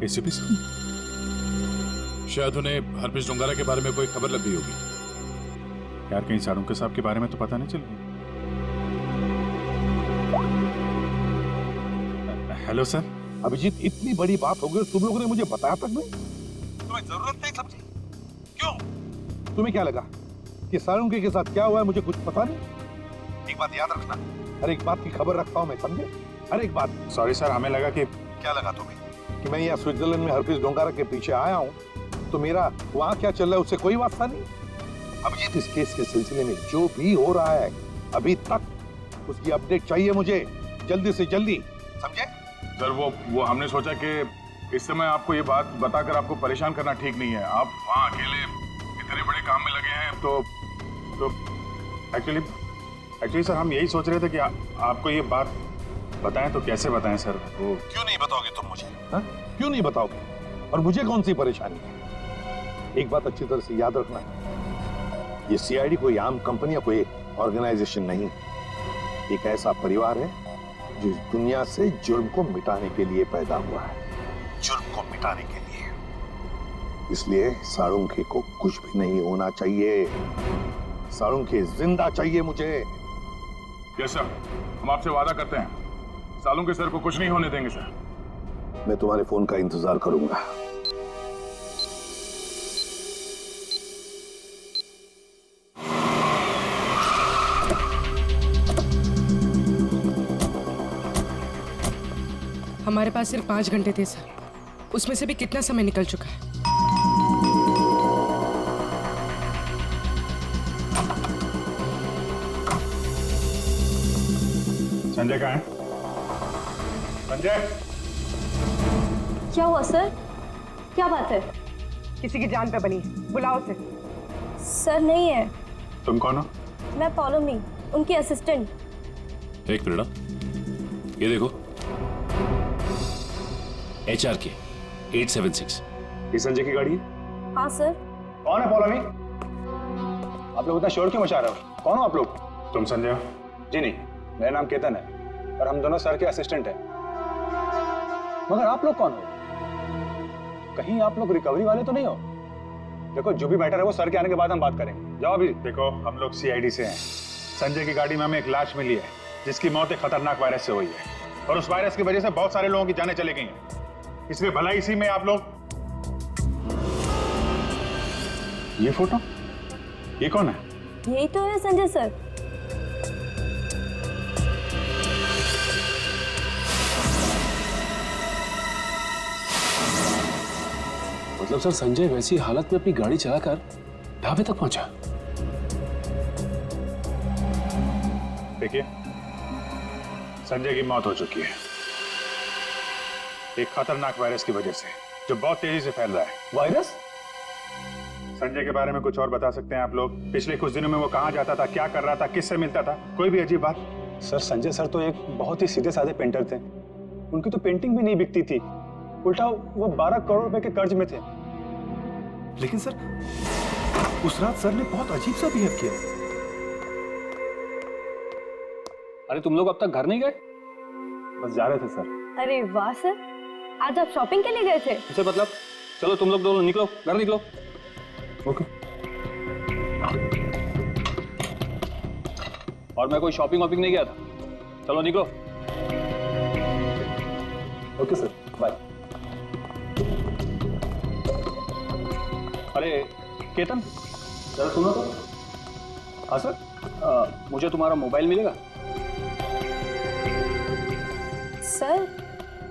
ACP साहब, शायद उन्हें हरप्रीत डोंगारा के बारे में कोई खबर लग गई होगी। यार कहीं सारुंके साहब के बारे में तो पता नहीं चल गया। Hello sir. अभिजीत, इतनी बड़ी बात हो गई तुम लोगों ने मुझे बताया तक नहीं? तुम्हें जरूरत नहीं समझी? क्यों? तुम्हें क्या लगा कि सारुंके के साथ क्या हुआ है मुझे कुछ पता नहीं? एक बात याद रखना, हर एक बात की खबर रखता हूं मैं, समझे? हर एक बात। सॉरी सर, हमें लगा कि क्या लगा तुम्हें कि मैं यहाँ स्विट्जरलैंड में हरप्रीत डोंगारा के पीछे आया हूँ, तो मेरा वहाँ क्या चल रहा है उससे कोई वास्ता नहीं। अभिजीत, इस केस के सिलसिले में जो भी हो रहा है अभी तक, उसकी अपडेट चाहिए मुझे, जल्दी से जल्दी, समझे? सर वो हमने सोचा कि इस समय आपको ये बात बताकर आपको परेशान करना ठीक नहीं है। आप वहाँ अकेले इतने बड़े काम में लगे हैं, तो एक्चुअली सर हम यही सोच रहे थे कि आपको ये बात बताएं तो कैसे बताएं सर। वो क्यों नहीं बताओगे तुम मुझे? हा? क्यों नहीं बताओगे? और मुझे कौन सी परेशानी है? एक बात अच्छी तरह से याद रखना, ये सीआईडी कोई आम कंपनी या कोई ऑर्गेनाइजेशन नहीं, एक ऐसा परिवार है जो इस दुनिया से जुर्म को मिटाने के लिए पैदा हुआ है, जुर्म को मिटाने के लिए। इसलिए सारुंके को कुछ भी नहीं होना चाहिए, सारुंके जिंदा चाहिए मुझे। यस सर, हम आपसे वादा करते हैं सारुंके सर को कुछ नहीं होने देंगे सर। मैं तुम्हारे फोन का इंतजार करूंगा। हमारे पास सिर्फ 5 घंटे थे सर, उसमें से भी कितना समय निकल चुका है। संजय कहाँ है? संजय, क्या हुआ सर? क्या बात है? किसी की जान पे बनी है, बुलाओ उसे। सर नहीं है। तुम कौन हो? मैं पॉलोमी, उनकी असिस्टेंट। एक मिनट, ये देखो, HRK 876। ये संजय की गाड़ी है? हाँ सर। कौन है पौलमी? आप लोग इतना शोर क्यों मचा रहे हो? कौन हो आप लोग? तुम संजय हो? जी नहीं, मेरा नाम केतन है और हम दोनों सर के असिस्टेंट हैं। मगर आप लोग कौन हो? कहीं आप लोग रिकवरी वाले तो नहीं हो? देखो, जो भी मैटर है वो सर के आने के बाद हम बात करेंगे। जाओ अभी। देखो, हम लोग सीआईडी से हैं। संजय की गाड़ी में हमें एक लाश मिली है जिसकी मौत एक खतरनाक वायरस से हुई है, और उस वायरस की वजह से बहुत सारे लोगों की जानें चली गई हैं। इसलिए भला इसी में आप लोग। ये फोटो, ये कौन है? यही तो है संजय सर। मतलब सर, संजय वैसी हालत में अपनी गाड़ी चलाकर ढाबे तक पहुंचा? देखिए, संजय की मौत हो चुकी है एक खतरनाक वायरस की वजह से, जो बहुत तेजी से फैल रहा है। वायरस? संजय के बारे में कुछ और बता सकते हैं आप लोग? पिछले कुछ दिनों में वो कहाँ जाता था, क्या कर रहा था, किससे मिलता था? कोई भी अजीब बात? सर, संजय सर तो एक बहुत ही सीधे साधे पेंटर थे। उनकी तो पेंटिंग भी नहीं बिकती थी, उल्टा वो 12 करोड़ रुपए के कर्ज में थे। लेकिन सर, उस रात सर ने बहुत अजीब सा बिहेव किया। अरे तुम लोग अब तक घर नहीं गए? बस जा रहे थे सर। अरे वाह सर, आज आप शॉपिंग के लिए गए थे? उसे मतलब, चलो तुम लोग दोनों निकलो, घर निकलो। ओके। और मैं कोई शॉपिंग वॉपिंग नहीं गया था, चलो निकलो। Okay sir, bye. अरे केतन, जरा सुनो तो। हाँ सर, मुझे तुम्हारा मोबाइल मिलेगा? सर,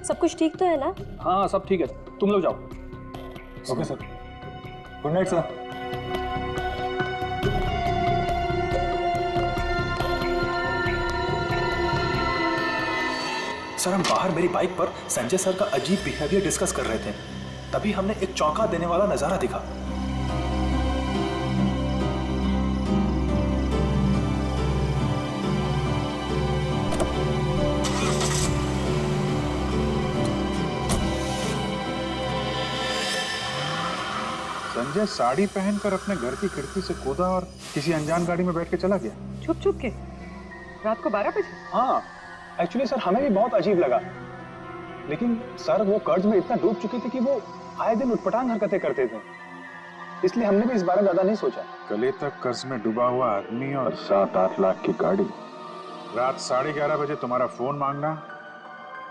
सब कुछ ठीक तो है ना? हाँ सब ठीक है, तुम लोग जाओ। Okay sir, good night sir. Sir, हम बाहर मेरी बाइक पर संजय सर का अजीब बिहेवियर डिस्कस कर रहे थे, तभी हमने एक चौंका देने वाला नजारा देखा। संजय साड़ी पहनकर अपने घर की खिड़की से कूदा और किसी अनजान गाड़ी में बैठ के चला गया। छुप छुप के रात को 12 बजे? हाँ, एक्चुअली सर हमें भी बहुत अजीब लगा। लेकिन सर वो कर्ज में इतना डूब चुके थे कि वो आए दिन उटपटांग हरकतें करते थे, इसलिए हमने भी इस बारे में ज्यादा नहीं सोचा। गले तक कर्ज में डूबा हुआ आदमी और 7-8 लाख की गाड़ी। रात 11:30 बजे तुम्हारा फोन मांगना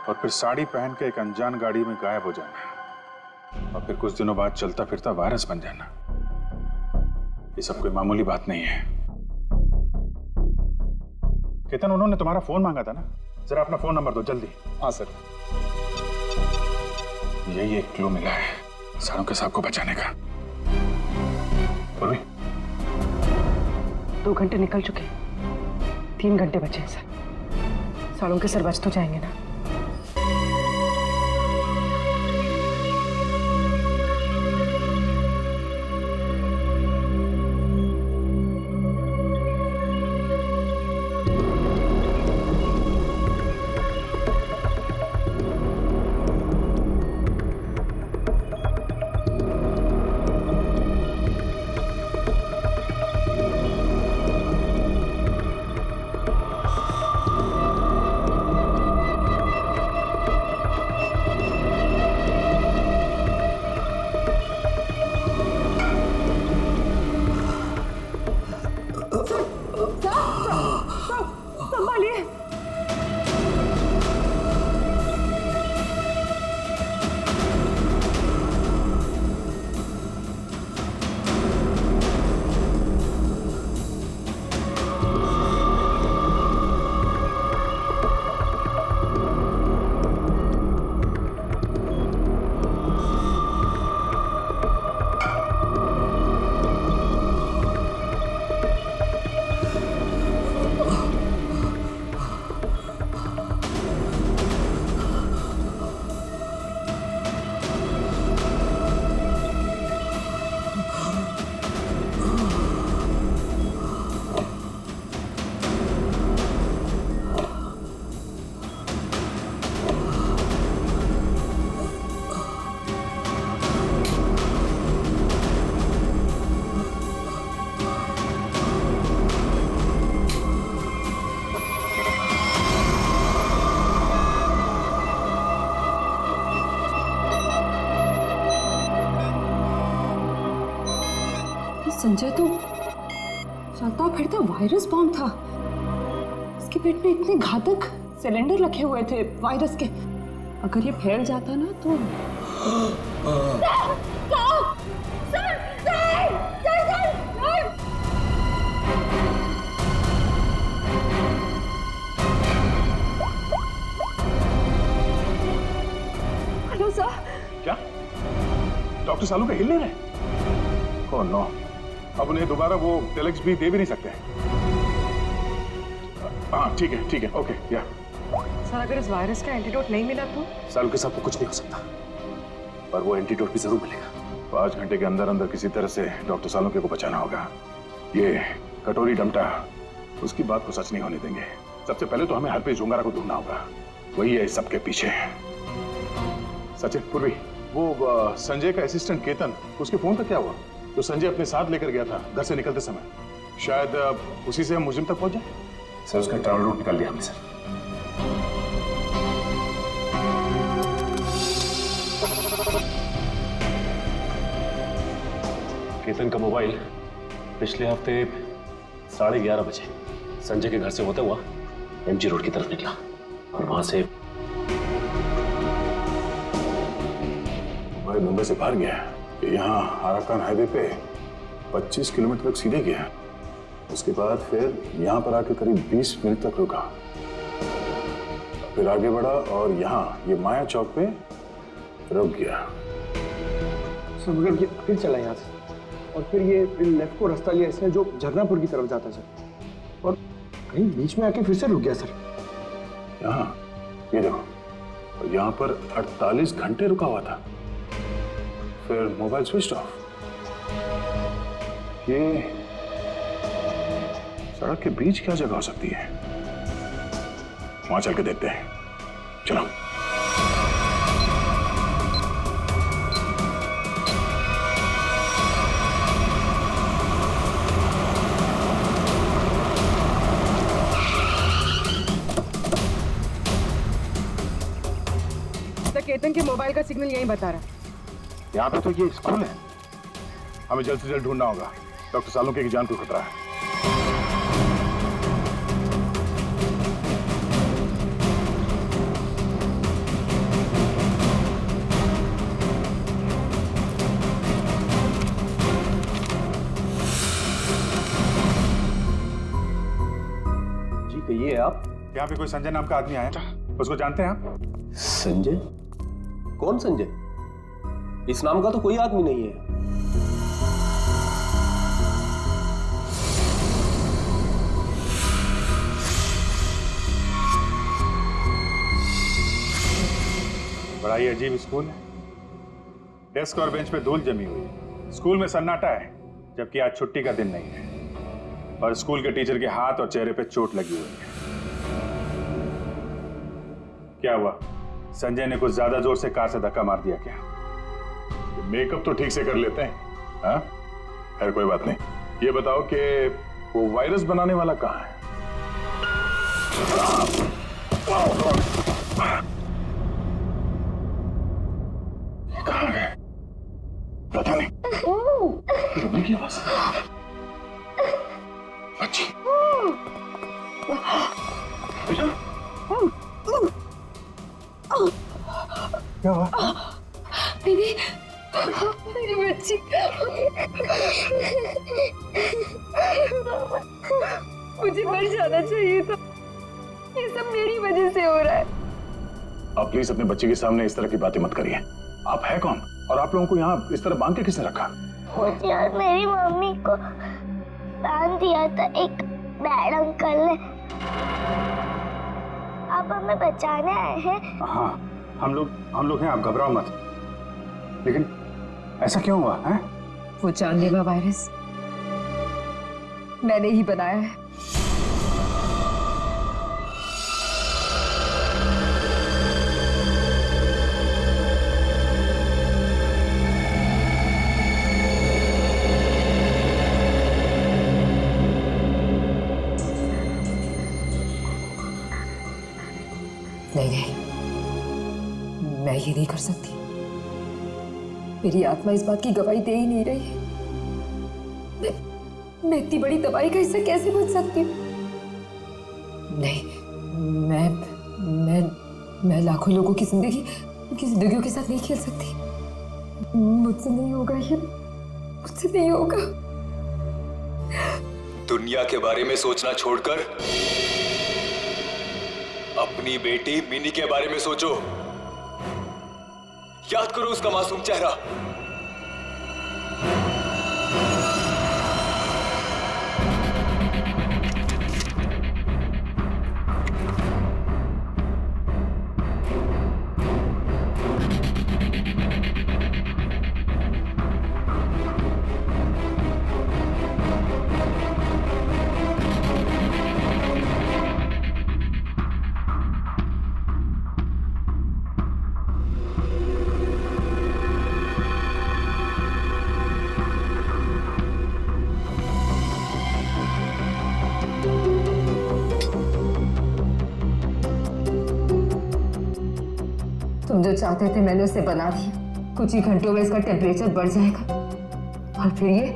और फिर साड़ी पहन के एक अनजान गाड़ी में गायब हो जाना और फिर कुछ दिनों बाद चलता फिरता वायरस बन जाना, ये सब कोई मामूली बात नहीं है। केतन, उन्होंने तुम्हारा फोन मांगा था ना, जरा अपना फोन नंबर दो जल्दी। हाँ सर। यही एक क्लू मिला है सारों के साहब को बचाने का। पूर्वी, 2 घंटे निकल चुके, 3 घंटे बचे हैं सर। सालों के सर बच तो जाएंगे ना? संभालिए। संजय तो चलता फिरता वायरस बॉम्ब था। इसके पेट में इतने घातक सिलेंडर रखे हुए थे वायरस के, अगर ये फैल जाता ना तो हेलो सर। क्या डॉक्टर सालू का हिल नहीं रहे? ओह नो, अब उन्हें दोबारा वो टेलेक्स भी दे भी नहीं सकते। हाँ ठीक है, ओके या। सर अगर इस वायरस का एंटीडोट नहीं मिला तो? सालों के साथ तो कुछ नहीं हो सकता, पर वो एंटीडोट भी जरूर मिलेगा। 5 घंटे के अंदर अंदर किसी तरह से डॉक्टर सालोके को बचाना होगा। ये कटोरी डमटा उसकी बात को सच नहीं होने देंगे। सबसे पहले तो हमें हरप्रीत जुंगारा को ढूंढना होगा, वही है इस सबके पीछे। सचिन, पूर्वी, वो संजय का असिस्टेंट केतन, उसके फोन का क्या हुआ? तो संजय अपने साथ लेकर गया था घर से निकलते समय, शायद उसी से हम मुजिम तक पहुंच जाए। सर उसका ट्रैवल रूट निकाल लिया हमने सर। केतन का मोबाइल पिछले हफ्ते 11:30 बजे संजय के घर से होता हुआ एमजी रोड की तरफ निकला और वहां से भाई मुंबई से बाहर गया, यहाँ आराकान हाईवे पे 25 किलोमीटर तक सीधे गया। उसके बाद फिर यहाँ पर आके करीब 20 मिनट तक रुका, फिर आगे बढ़ा और यहाँ ये माया चौक पे रुक गया। सर मगर ये फिर चला यहाँ से और फिर ये लेफ्ट को रास्ता लिया इसने जो झरनापुर की तरफ जाता है सर, और कहीं बीच में आके फिर से रुक गया सर। यहाँ ये देखो, और यहाँ पर 48 घंटे रुका हुआ था, फिर मोबाइल स्विच ऑफ। ये सड़क के बीच क्या जगह हो सकती है? वहां चल के देखते हैं, चलो। केतन के मोबाइल का सिग्नल यही बता रहा है। यहाँ पे तो ये स्कूल है। हमें जल्द से जल्द ढूंढना होगा। डॉक्टर सालों की जान को खतरा है। जी कहिए आप। यहाँ पे कोई संजय नाम का आदमी आया था, उसको जानते हैं आप? संजय? कौन संजय? इस नाम का तो कोई आदमी नहीं है। बड़ा ही अजीब स्कूल है। डेस्क और बेंच पे धूल जमी हुई है। स्कूल में सन्नाटा है, जबकि आज छुट्टी का दिन नहीं है। और स्कूल के टीचर के हाथ और चेहरे पे चोट लगी हुई है। क्या हुआ? संजय ने कुछ ज्यादा जोर से कार से धक्का मार दिया क्या? मेकअप तो ठीक से कर लेते हैं। हाँ? खैर कोई बात नहीं। ये बताओ कि वो वायरस बनाने वाला कहाँ है? कहाँ है? पता नहीं। रुकने की आवाज। अच्छी। क्या हुआ? दीदी, मेरी बच्ची। मुझे मर जाना चाहिए था। ये सब मेरी वजह से हो रहा है। आप प्लीज अपने बच्चे के सामने इस तरह की बातें मत करिए। आप है कौन? और आप लोगों को यहाँ इस तरह बांध के किसने रखा? मुझे और मेरी मम्मी को बांध दिया था एक बैड अंकल ने। आप हमें बचाने आए हैं? हाँ, हम लोग हैं। आप घबराओ मत। लेकिन ऐसा क्यों हुआ है? वो जानलेवा वायरस मैंने ही बनाया है। नहीं, मैं ये नहीं कर सकती। मेरी आत्मा इस बात की गवाही दे ही नहीं रही। मैं इतनी बड़ी तबाही का हिस्सा कैसे बच सकती हूँ? नहीं, मैं लाखों लोगों की जिंदगियों के साथ नहीं खेल सकती। मुझसे नहीं होगा ये, मुझसे नहीं होगा। दुनिया के बारे में सोचना छोड़कर अपनी बेटी मिनी के बारे में सोचो। याद करो उसका मासूम चेहरा। तुम जो चाहते थे मैंने उसे बना दिया। कुछ ही घंटों में इसका टेम्परेचर बढ़ जाएगा और फिर ये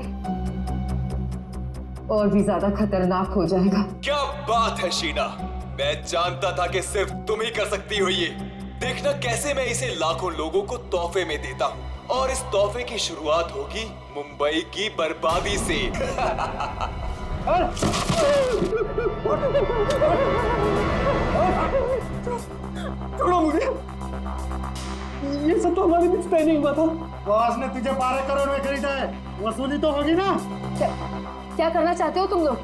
और भी ज्यादा खतरनाक हो जाएगा। क्या बात है शीना, मैं जानता था कि सिर्फ तुम ही कर सकती हो ये। देखना कैसे मैं इसे लाखों लोगों को तोहफे में देता हूँ। और इस तोहफे की शुरुआत होगी मुंबई की बर्बादी से। छोड़ो मुझे। ये सब तो हमारे बीच तय नहीं हुआ था। बॉस ने तुझे 12 करोड़ में खरीदा है, वसूली तो होगी ना। क्या करना चाहते हो तुम लोग?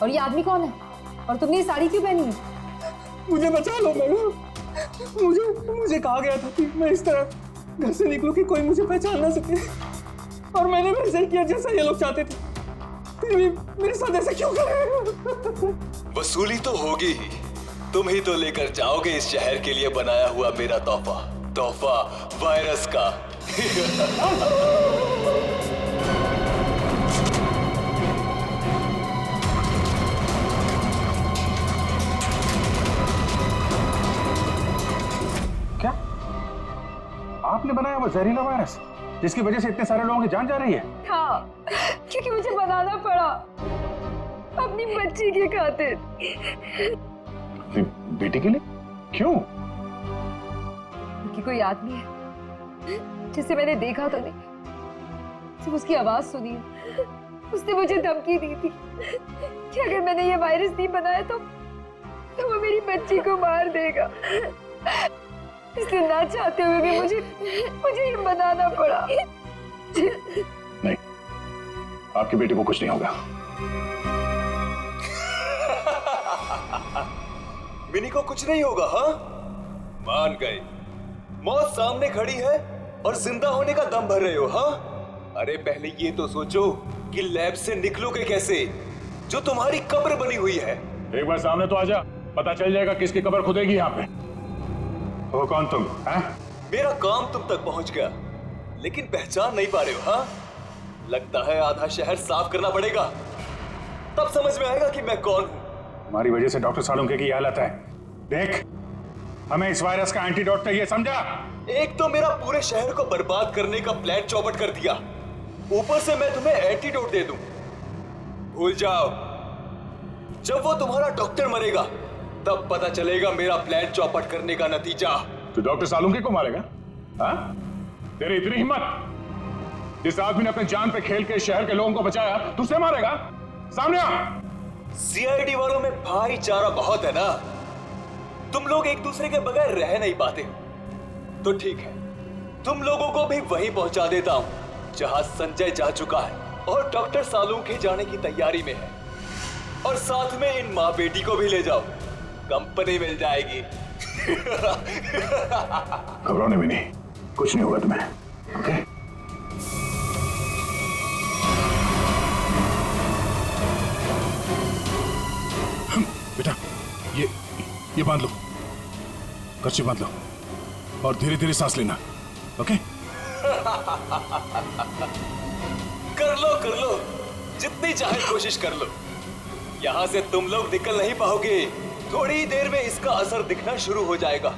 और ये आदमी कौन है? और तुमने ये साड़ी क्यों पहनी है? मुझे बचा लो मैडम। मुझे कहा गया था कि मैं इस तरह घर से निकलूं कि कोई मुझे पहचान ना सके। और मैंने वैसे ही किया जैसा ये लोग चाहते थे। फिर भी मेरे साथ ऐसा क्यों कर रहे हो? वसूली तो होगी ही। तुम ही तो लेकर जाओगे इस शहर के लिए बनाया हुआ मेरा तोहफा वायरस का। आपने बनाया वो जहरीला वायरस जिसकी वजह से इतने सारे लोगों की जान जा रही है? हाँ, क्योंकि मुझे बनाना पड़ा अपनी बच्ची की खातिर। अपनी बेटी के लिए? क्यों? क्योंकि कोई आदमी है जिसे मैंने देखा तो नहीं, सिर्फ उसकी आवाज सुनी है। उसने मुझे धमकी दी थी कि अगर मैंने ये वायरस नहीं बनाया तो वो मेरी बच्ची को मार देगा। इसलिए ना चाहते हुए भी मुझे ये बनाना पड़ा। नहीं, आपकी बेटी को कुछ नहीं होगा। मिनी को कुछ नहीं होगा? हाँ, मान गए। मौत सामने खड़ी है और जिंदा होने का दम भर रहे हो? हाँ, अरे पहले ये तो सोचो कि लैब से निकलोगे कैसे, जो तुम्हारी कब्र बनी हुई है। एक बार सामने तो आजा, पता चल जाएगा किसकी कब्र खुदेगी यहाँ पे। वो कौन तुम? मेरा काम तुम तक पहुंच गया, लेकिन पहचान नहीं पा रहे हो? हाँ, लगता है आधा शहर साफ करना पड़ेगा, तब समझ में आएगा कि मैं कौन हूँ। हमारी वजह से डॉक्टर सालुंके की हालत है। देख, हमें इस वायरस का एंटीडोट चाहिए, समझा? एक तो मेरा पूरे शहर को बर्बाद करने का प्लान चौपट कर दिया, ऊपर से मैं तुम्हें एंटीडोट दे दूं। भूल जाओ, जब वो तुम्हारा डॉक्टर मरेगा तब पता चलेगा मेरा प्लान चौपट करने का नतीजा। तो डॉक्टर सालुंके को मारेगा? हाँ? तेरी इतनी हिम्मत? जिस आदमी ने अपने जान पे खेल के शहर के लोगों को बचाया, तू उसे मारेगा? सामने आ! सीआईडी वालों में भाईचारा बहुत है ना, तुम लोग एक दूसरे के बगैर रह नहीं पाते। तो ठीक है, तुम लोगों को भी वहीं पहुंचा देता हूं जहां संजय जा चुका है और डॉक्टर सालुंके जाने की तैयारी में है। और साथ में इन माँ बेटी को भी ले जाओ, कंपनी मिल जाएगी। घबराने भी नहीं, कुछ नहीं होगा तुम्हें, ओके? बेटा, ये बांध लो, कर्ची बांध लो और धीरे धीरे सांस लेना, ओके? कर लो, जितनी चाहे कोशिश कर लो। यहाँ से तुम लोग निकल नहीं पाओगे, थोड़ी देर में इसका असर दिखना शुरू हो जाएगा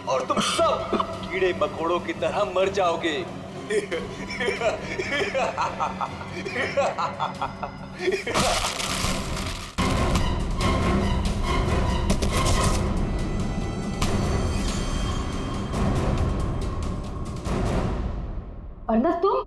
और तुम सब कीड़े मकोड़ों की तरह मर जाओगे। अर्नब, तुम?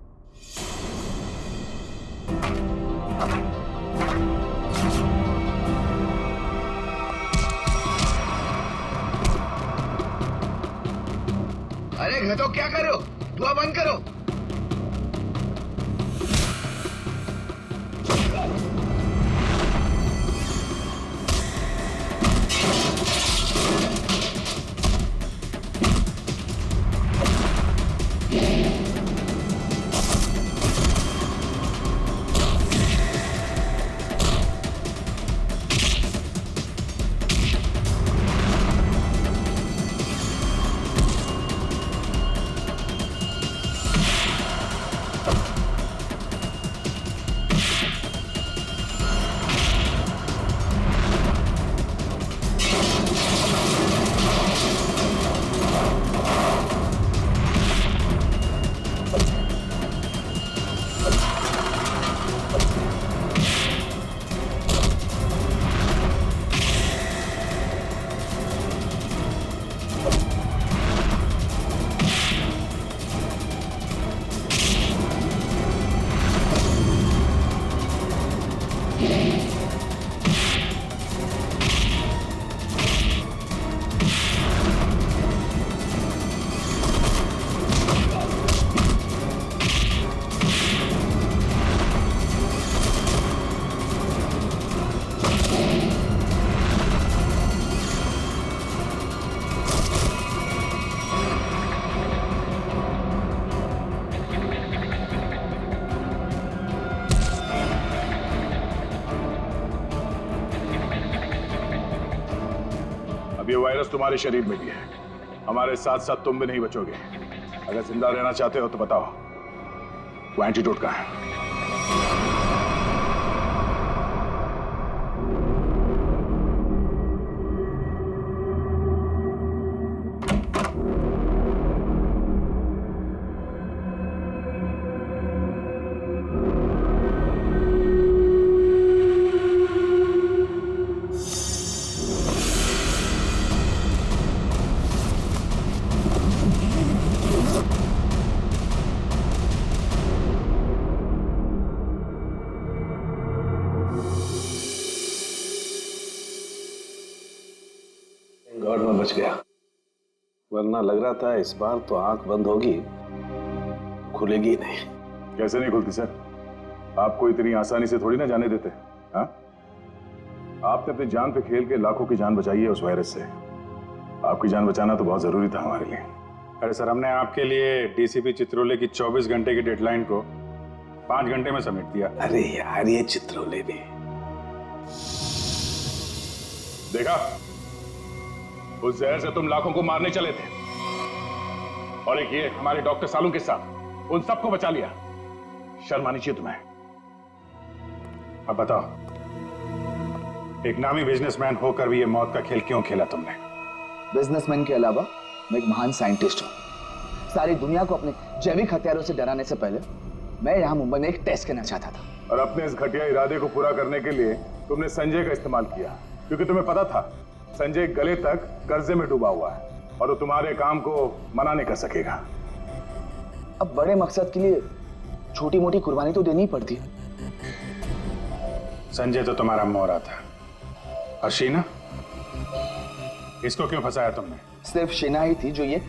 अरे मैं तो क्या कर रहे हो? धुआं बंद करो। अब ये वायरस तुम्हारे शरीर में भी है, हमारे साथ साथ तुम भी नहीं बचोगे। अगर जिंदा रहना चाहते हो तो बताओ, वो एंटीडोट कहाँ है? बच गया, वरना लग रहा था इस बार तो आंख बंद होगी, खुलेगी नहीं। कैसे नहीं खुलती सर? आपको इतनी आसानी से थोड़ी ना जाने देते। हाँ, आपने अपनी जान पे खेल के लाखों की जान बचाई है उस वायरस से। आपकी जान बचाना तो बहुत जरूरी था हमारे लिए। अरे सर, हमने आपके लिए डीसीपी चित्रोले की 24 घंटे की डेडलाइन को 5 घंटे में समेट दिया। अरे यार, ये चित्रोले भी देखा, उस जहर से तुम लाखों को मारने चले थे, और एक ये हमारे डॉक्टर सालू के साथ उन सबको बचा लिया। शर्म आनी चाहिए तुम्हें। अब बताओ, एक नामी बिजनेसमैन होकर भी ये मौत का खेल क्यों खेला तुमने? बिजनेसमैन के अलावा मैं एक महान साइंटिस्ट हूं। सारी दुनिया को अपने जैविक हथियारों से डराने से पहले मैं यहां मुंबई में एक टेस्ट करना चाहता था। और अपने इस घटिया इरादे को पूरा करने के लिए तुमने संजय का इस्तेमाल किया, क्योंकि तुम्हें पता था संजय गले तक कर्जे में डूबा हुआ है और वो तुम्हारे काम को मना नहीं कर सकेगा। अब बड़े मकसद के लिए छोटी मोटी कुर्बानी तो देनी ही पड़ती है। संजय तो तुम्हारा मोहरा था, और शीना, इसको क्यों फंसाया तुमने? सिर्फ शीना ही थी जो ये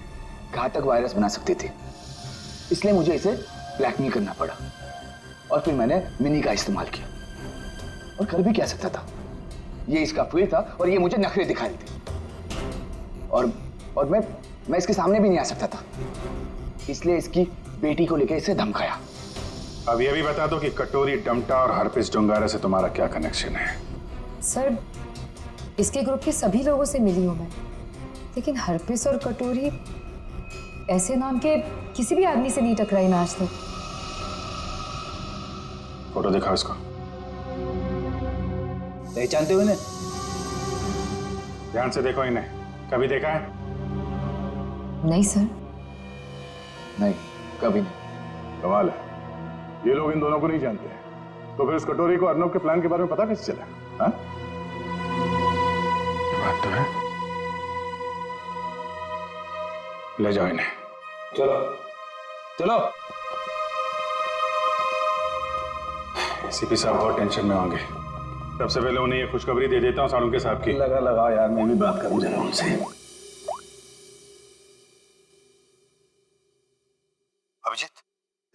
घातक वायरस बना सकती थी, इसलिए मुझे इसे ब्लैकमेल करना पड़ा। और फिर मैंने मिनी का इस्तेमाल किया, और कर भी क्या सकता था, ये इसका फुल था और ये मुझे नखरे दिखा रही थी। और मैं इसके सामने भी नहीं आ सकता था, इसलिए इसकी बेटी को लेकर इसे धमकाया। अब ये भी बता दो कि कटोरी डमटा और हरपिस डोंगारा से तुम्हारा क्या कनेक्शन है? सर, इसके ग्रुप के सभी लोगों से मिली हूं मैं, लेकिन हरपिस और कटोरी ऐसे नाम के किसी भी आदमी से नहीं टकराई मैं आज तक। फोटो दिखाओ इसको। पहचानते हो इन्हें? ध्यान से देखो इन्हें, कभी देखा है? नहीं सर। नहीं, कभी नहीं। कमाल है, ये लोग इन दोनों को नहीं जानते हैं, तो फिर उस कटोरी को अर्नब के प्लान के बारे में पता कैसे चला? हाँ? बात तो है। ले जाओ इन्हें। चलो चलो। एसीपी साहब बहुत टेंशन में होंगे। सबसे पहले उन्हें ये खुशखबरी दे देता हूँ सालुंके साहब की। लगा यार, मैं भी बात करूं जरा उनसे। अभिजीत,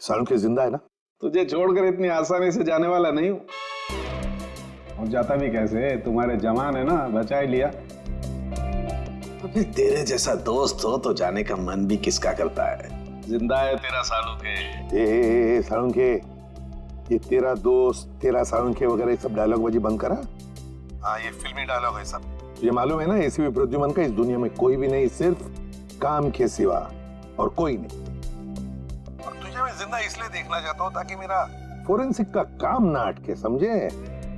सालुंके जिंदा है ना? तुझे छोड़कर इतनी आसानी से जाने वाला नहीं हूं। और जाता भी कैसे? तुम्हारे जवान है ना, बचा ही लिया। अभी तेरे जैसा दोस्त हो तो जाने का मन भी किसका करता है। जिंदा है तेरा सालुंके। सालुंके, ये तेरा दोस्त, तेरा सालुंके वगैरह सब डायलॉग बाजी बंद करा। हाँ, ये फिल्मी डायलॉग है सब। ये मालूम है ना, एसीपी प्रद्युमन का इस दुनिया में कोई भी नहीं, सिर्फ काम के सिवा और कोई नहीं। और तुझे मैं जिंदा इसलिए देखना चाहता हूँ ताकि मेरा फोरेंसिक का काम ना अटके, समझे?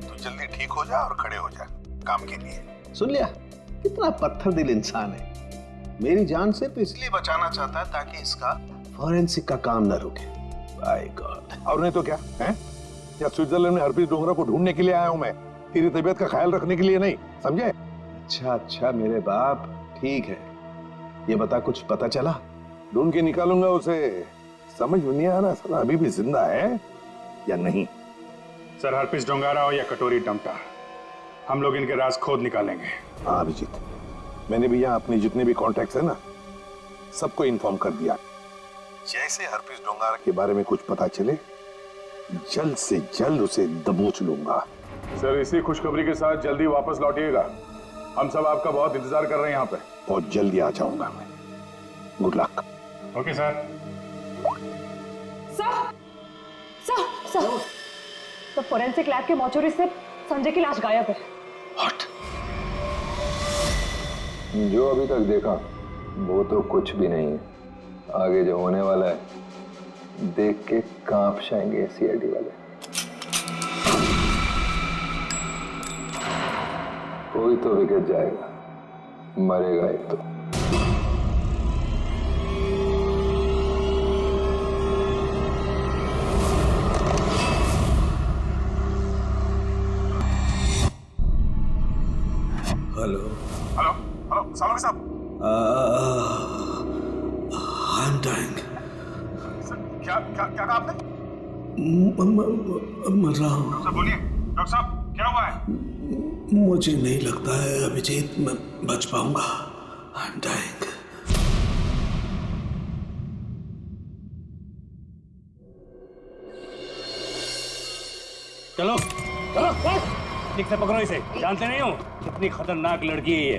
तू जल्दी ठीक हो जा और खड़े हो जा काम के लिए। सुन लिया, कितना पत्थर दिल इंसान है। मेरी जान सिर्फ इसलिए बचाना चाहता है ताकि इसका फोरेंसिक का काम न रुके। By god. और नहीं तो क्या है? या स्विट्जरलैंड में हरप्रीत डोंगरा को ढूंढने के लिए आया हूं मैं, तेरी तबीयत का ख्याल रखने के लिए नहीं, समझे? अच्छा मेरे बाप, ठीक है। ये बता, कुछ पता चला? ढूंढ के निकालूंगा उसे। समझ नहीं आ रहा सर अभी भी जिंदा है या नहीं। सर, हरपिस डोंगारा हो या कटोरी डमटा, हम लोग इनके राज खोद निकालेंगे। हाँ अभिजीत, मैंने भी यहाँ अपने जितने भी कॉन्टैक्ट्स है ना, सबको इन्फॉर्म कर दिया। जैसे हरपिस डोंगारा के बारे में कुछ पता चले, जल्द से जल्द उसे दबोच लूंगा। सर, इसी खुशखबरी के साथ जल्दी वापस लौटिएगा। हम सब आपका बहुत इंतजार कर रहे हैं यहाँ पे। बहुत जल्दी आ जाऊंगा मैं। Good luck. Okay sir. तो फोरेंसिक लैब के मॉर्चरी से संजय की लाश गायब है। जो अभी तक देखा वो तो कुछ भी नहीं है। आगे जो होने वाला है देख के कांप जाएंगे सीआईडी वाले। कोई तो विकेट जाएगा, मरेगा एक तो। हेलो हेलो हेलो, सालुंके साहब। I'm dying. क्या क्या क्या कहा आपने? मर रहा हूँ। सर बोलिए, डॉक्टर साहब क्या हुआ है? मुझे नहीं लगता है अभिजीत मैं बच पाऊंगा। I'm dying. चलो चलो ठीक से पकड़ो इसे, जानते नहीं हो कितनी खतरनाक लड़की है ये।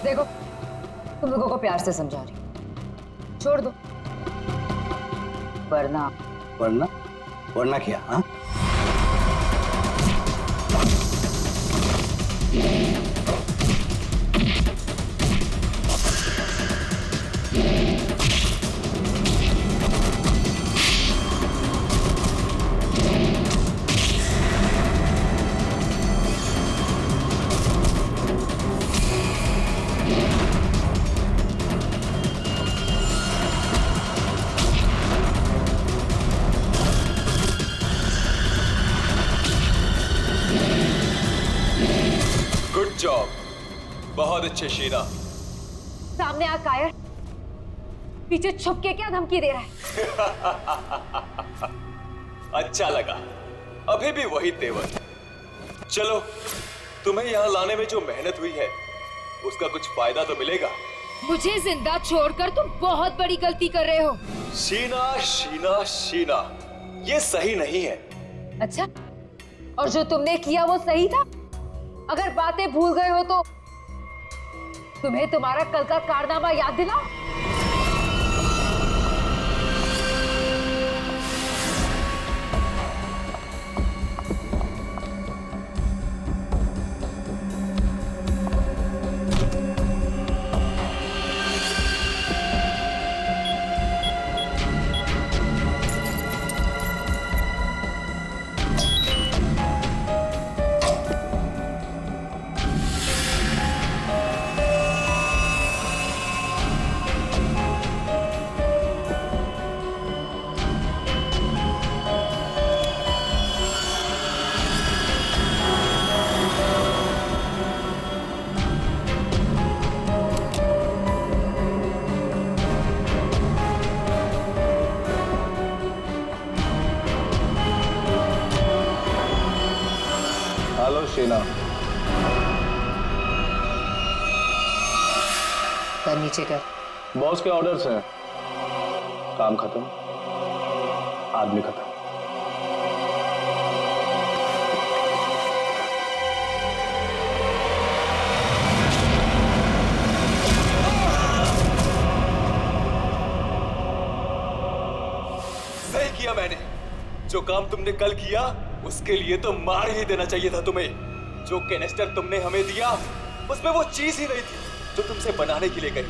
देखो तुम लोगों को प्यार से समझा रही, छोड़ दो वरना वरना वरना क्या? हाँ, गुड जॉब, बहुत अच्छे शीना। सामने आ कायर, पीछे छुप के क्या धमकी दे रहा है? अच्छा लगा, अभी भी वही तेवर। चलो, तुम्हें यहाँ लाने में जो मेहनत हुई है उसका कुछ फायदा तो मिलेगा। मुझे जिंदा छोड़कर तुम बहुत बड़ी गलती कर रहे हो। शीना शीना शीना, ये सही नहीं है। अच्छा, और जो तुमने किया वो सही था? अगर बातें भूल गए हो तो तुम्हें तुम्हारा कल का कारनामा याद दिलाओ। हेलो शीना। सर नीचे कर। बॉस के ऑर्डर्स हैं। काम खत्म, आदमी खत्म। सही किया मैंने। जो काम तुमने कल किया उसके लिए तो मार ही देना चाहिए था तुम्हें। जो कैनिस्टर तुमने हमें दिया उसमें वो चीज ही नहीं थी जो तुमसे बनाने के लिए गई।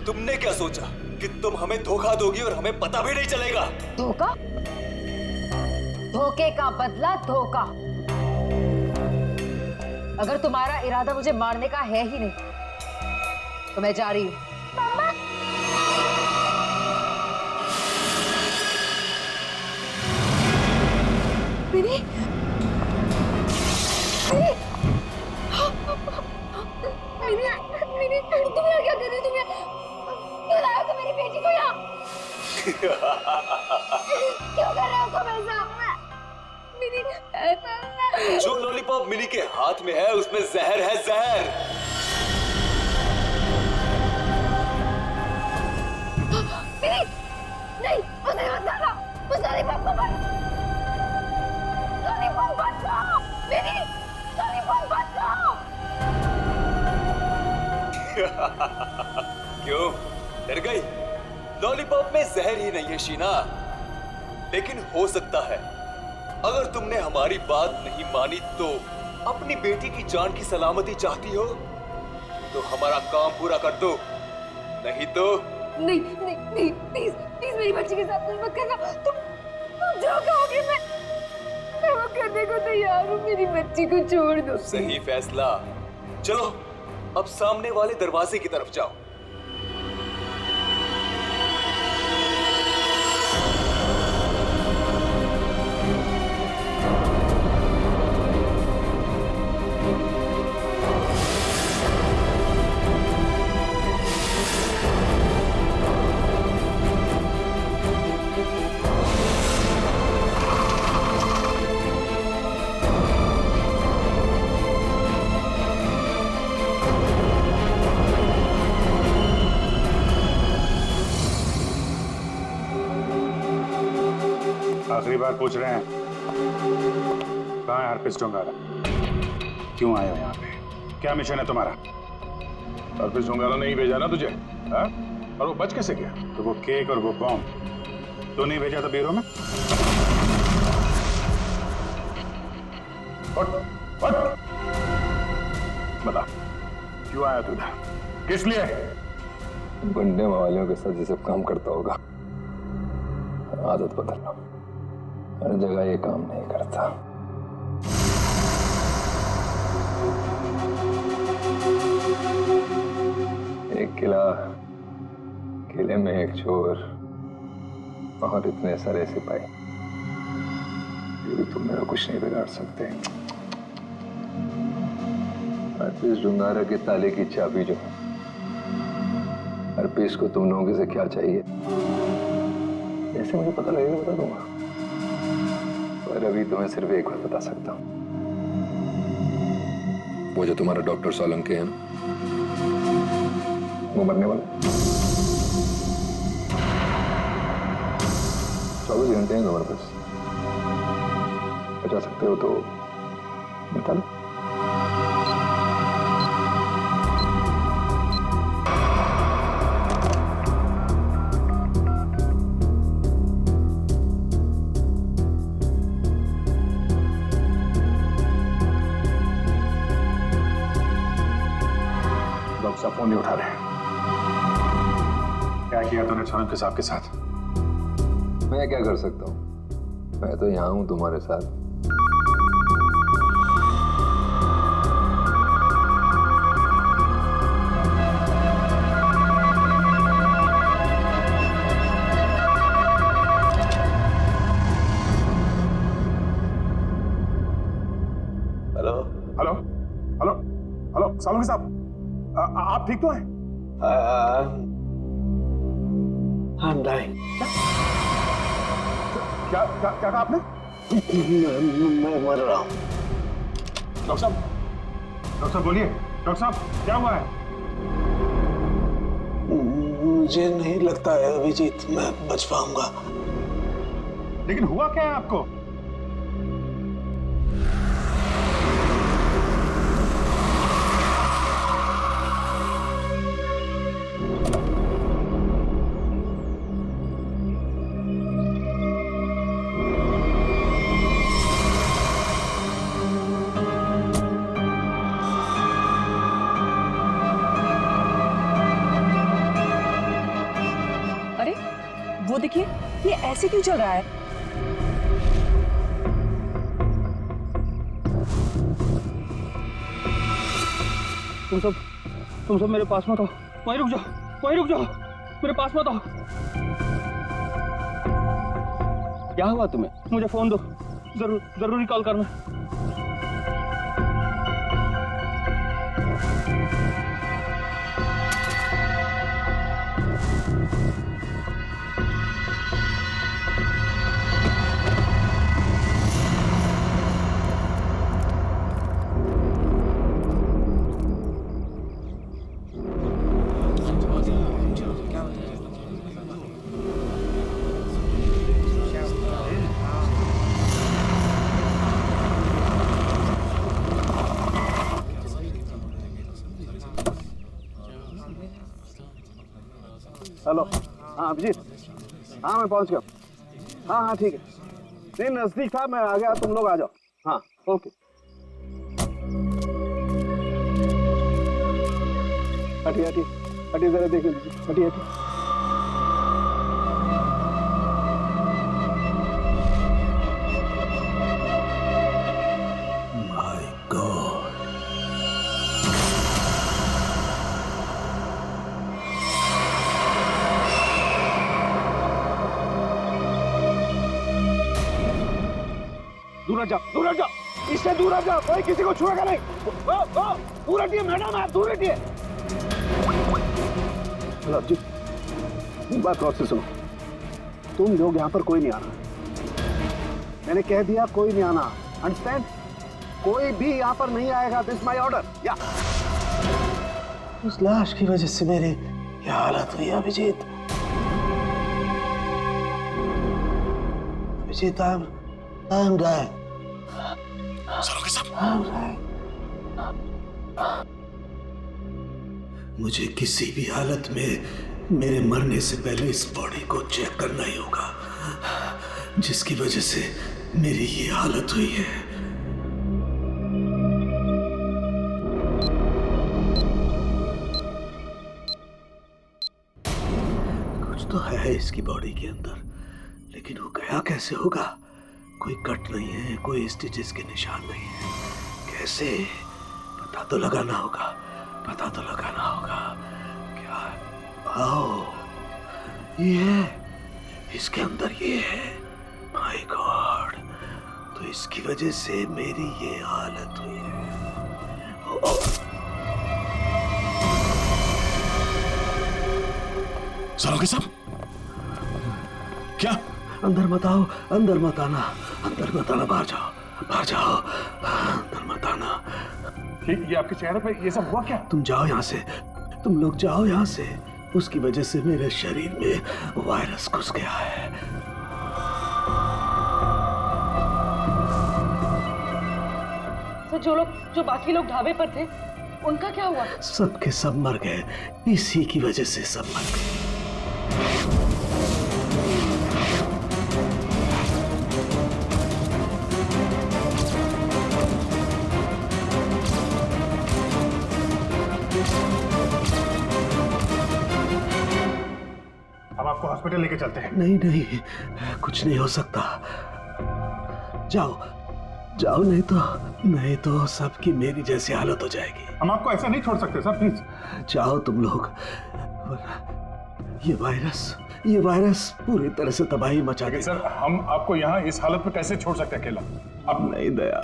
तुमने क्या सोचा कि तुम हमें धोखा दोगी और हमें पता भी नहीं चलेगा? धोखा? धोखे का बदला धोखा। अगर तुम्हारा इरादा मुझे मारने का है ही नहीं तो मैं जा रही हूँ। मिनी, मिनी, तुम यहाँ क्या कर रही? तुम यहाँ क्यों लाए हो मेरी बेटी को यहाँ? क्यों कर रहे हो तुम ऐसा? मिनी, जो लॉलीपॉप मिनी के हाथ में है उसमें जहर है, जहर। मिनी, नहीं, उसे मत खाना, उस लॉलीपॉप को मत। लॉलीपॉप मत खाओ, मिनी, लॉलीपॉप मत खाओ। क्यों डर गई? लॉलीपॉप में जहर ही नहीं है शीना, लेकिन हो सकता है अगर तुमने हमारी बात नहीं मानी तो अपनी बेटी की जान की सलामती चाहती हो तो हमारा काम पूरा कर दो, नहीं तो नहीं नहीं नहीं, प्लीज प्लीज मेरी बच्ची के साथ कुछ मत करना। तुम जो कहोगे मैं वो करने को तैयार हूँ। मेरी बच्ची को छोड़ दो। सही फैसला। चलो अब सामने वाले दरवाजे की तरफ जाओ। आखिरी बार पूछ रहे हैं, कहाँ है हरप्रीत जोंगारा? क्यों आए हो यहाँ पे? क्या मिशन है तुम्हारा? हरप्रीत जोंगारा नहीं भेजा ना तुझे, हाँ? और वो बच कैसे गया? तो वो केक और वो बॉम्ब तो नहीं भेजा था ब्यूरो में? बता, क्यों आया तू इधर? किस लिए? गुंडे वालों के साथ जैसे काम करता होगा, आदत बदल लो। हर जगह ये काम नहीं करता। एक किला, किले में एक चोर और इतने सारे सिपाही, फिर भी तुम मेरा कुछ नहीं बिगाड़ सकते। हरप्रीत जोंगारा की ताले की चाबी जो है, हरप्रीत को तुम लोगों से क्या चाहिए जैसे मुझे पता लगेगा बता दूंगा, पर अभी तुम्हें सिर्फ एक बात बता सकता हूं। वो जो तुम्हारा डॉक्टर सोलंकी है ना, वो मरने वाला है। 24 घंटे हैं तुम्हारे पास, बचा सकते हो तो बता लो। डॉक्टर साहब फोन नहीं उठा रहे। क्या किया तूने सोलंकी साहब के साथ? मैं क्या कर सकता हूँ? मैं तो यहाँ हूँ तुम्हारे साथ। Hello hello hello hello Solanki साहब, आप ठीक तो हैं? I'm dying. क्या क्या क्या कहा आपने? मैं मर रहा हूँ। डॉक्टर साहब बोलिए। डॉक्टर साहब क्या हुआ है? मुझे नहीं लगता है अभिजीत मैं बच पाऊंगा। लेकिन हुआ क्या है आपको? वो देखिए, ये ऐसे क्यों चल रहा है? तुम सब मेरे पास मत आओ, वहीं रुक जाओ, मेरे पास मत आओ। क्या हुआ तुम्हें? मुझे फोन दो, जरूरी कॉल करना। हेलो, हाँ अभिजीत, हाँ मैं पहुंच गया। हाँ ठीक है, नहीं नजदीक था, मैं आ गया, तुम लोग आ जाओ। हाँ ओके। हटिए जरा देख लीजिए, हटिए। माय गॉड, दूर हट जाओ, इससे दूर हट जाओ, कोई किसी को छुएगा नहीं। दूर हटिए मैडम, आप दूर हटिए। हेलो जी, एक बात गौर से सुनो, तुम लोग यहाँ पर कोई नहीं आना, मैंने कह दिया कोई नहीं आना, अंडरस्टैंड? कोई भी यहाँ पर नहीं आएगा, दिस माय ऑर्डर। या उस लाश की वजह से मेरी ये हालत हुई अभिजीत। Abhijit, I'm dying. मुझे किसी भी हालत में मेरे मरने से पहले इस बॉडी को चेक करना ही होगा, जिसकी वजह से मेरी ये हालत हुई है। कुछ तो है इसकी बॉडी के अंदर, लेकिन वो गया कैसे होगा? कोई कट नहीं है, कोई स्टिचेस के निशान नहीं है। कैसे? पता तो लगाना होगा, पता तो लगाना होगा। क्या? आओ, ये है, इसके अंदर ये है। माय गॉड, तो इसकी वजह से मेरी ये हालत हुई है। सालों के सब क्या? अंदर मत आओ, अंदर मत आना, अंदर मत आना, बाहर जाओ, बाहर जाओ, अंदर मत आना। ये आपके चेहरे पे ये सब हुआ क्या? तुम जाओ यहाँ से, तुम लोग जाओ यहाँ से। उसकी वजह से मेरे शरीर में वायरस घुस गया है। सर, जो बाकी लोग ढाबे पर थे, उनका क्या हुआ? सब के सब मर गए, इसी की वजह से सब मर गए। हम आपको हॉस्पिटल लेके चलते हैं। नहीं नहीं, कुछ नहीं हो सकता। जाओ जाओ, नहीं तो सबकी मेरी जैसी हालत हो जाएगी। हम आपको ऐसा नहीं छोड़ सकते सर, प्लीज जाओ तुम लोग। ये वायरस पूरी तरह से तबाही मचा देगा। सर, हम आपको यहाँ इस हालत में कैसे छोड़ सकते हैं अकेला? अब नहीं दया,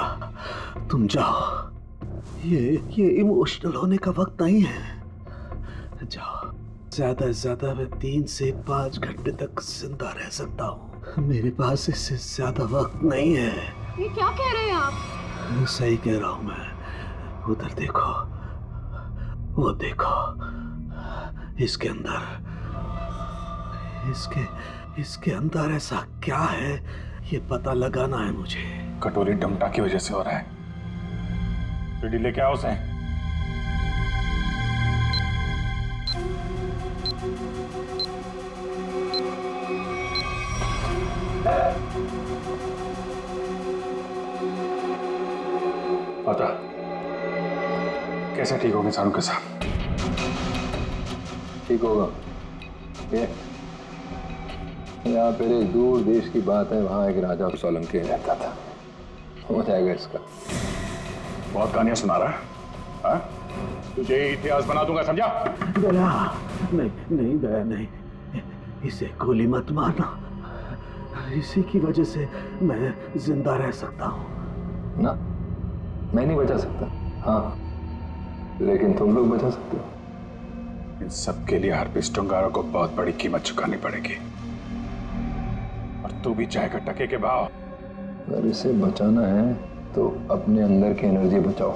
तुम जाओ। ये इमोशनल होने का वक्त नहीं है। जाओ। ज्यादा से ज्यादा मैं 3 से 5 घंटे तक जिंदा रह सकता हूँ। मेरे पास इससे ज्यादा वक्त नहीं है। ये क्या कह रहे हैं आप? सही कह रहा हूँ मैं। उधर देखो, वो देखो, इसके अंदर ऐसा क्या है, ये पता लगाना है मुझे। कटोरी डमटा की वजह से हो रहा है। तो लेके आओ उसे। पता कैसे ठीक होंगे सारों के साथ? ठीक होगा। यहाँ पहले दूर देश की बात है, वहाँ एक राजा सोलंकी रहता था। हो जाएगा इसका। बहुत कहानियां सुना रहा है, हाँ? तुझे इतिहास बना दूंगा, समझा? दया नहीं दया नहीं, इसे गोली मत मारना। इसी की वजह से मैं जिंदा रह सकता हूँ। ना, मैं नहीं बचा सकता, हाँ, लेकिन तुम लोग बचा सकते हो। इन सब के लिए हार्पिस टंगारा को बहुत बड़ी कीमत चुकानी पड़ेगी, और तू भी चाहेगा टके के भाव। अगर इसे बचाना है तो अपने अंदर की एनर्जी बचाओ।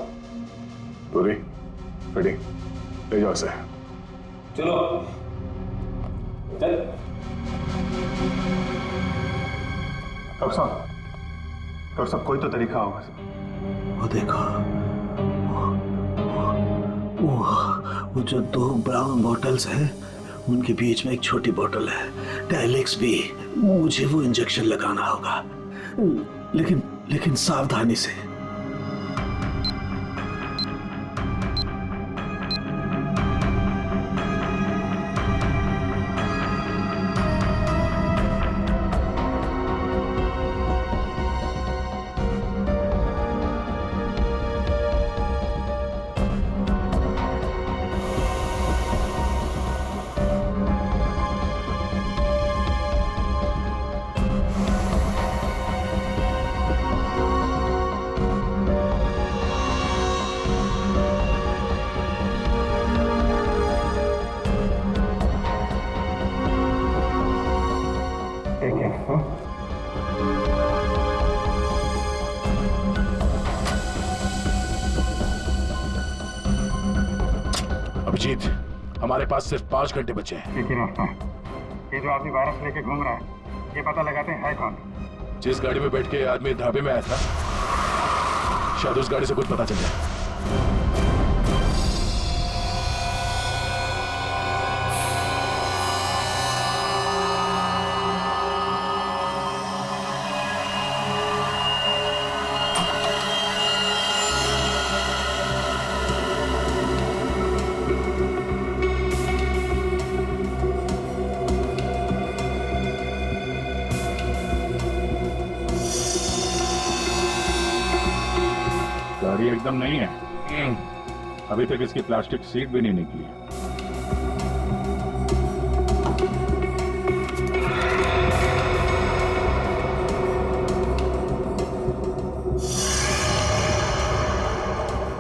पूरी रेडी, ले जाओ इसे। चलो चल। डॉक्टर साहब कोई तो तरीका होगा। वो देखो, वो जो 2 ब्राउन बॉटल्स हैं, उनके बीच में एक छोटी बॉटल है, टाइलेक्स भी। मुझे वो इंजेक्शन लगाना होगा, लेकिन सावधानी से। अभिजीत, हमारे पास सिर्फ 5 घंटे बचे हैं। लेकिन ये जो आदमी वायरस लेके घूम रहा है, ये पता लगाते हैं है कौन? जिस गाड़ी में बैठ के आदमी ढाबे में आया था, शायद उस गाड़ी से कुछ पता चल जाए। गाड़ी एकदम नहीं है। अभी तक इसकी प्लास्टिक सीट भी नहीं निकली है।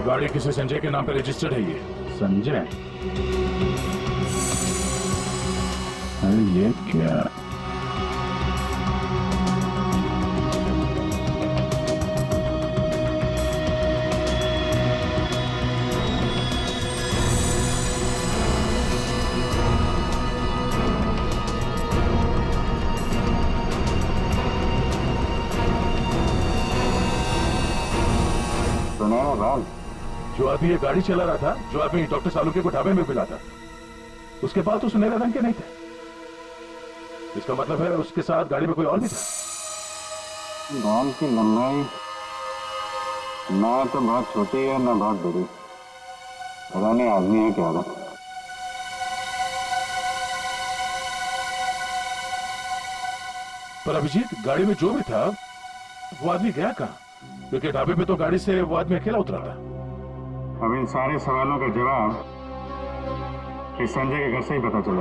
गाड़ी किसी संजय के नाम पे रजिस्टर्ड है। ये संजय, अरे ये क्या? जो आदमी ये गाड़ी चला रहा था, जो आदमी डॉक्टर सालुके को ढाबे में मिला था, उसके बाद तो सुनहरे रंग के नहीं थे। इसका मतलब है उसके साथ गाड़ी में कोई और भी था। बाल की लंबाई ना तो बहुत छोटी है ना बहुत बड़ी। पता नहीं आदमी है क्या। पर अभिजीत, गाड़ी में जो भी था वो आदमी गया कहाँ? क्योंकि ढाबे पे तो गाड़ी से वो आदमी अकेला उतरा था। अब इन सारे सवालों का जवाब इस संजय के घर से ही पता चला।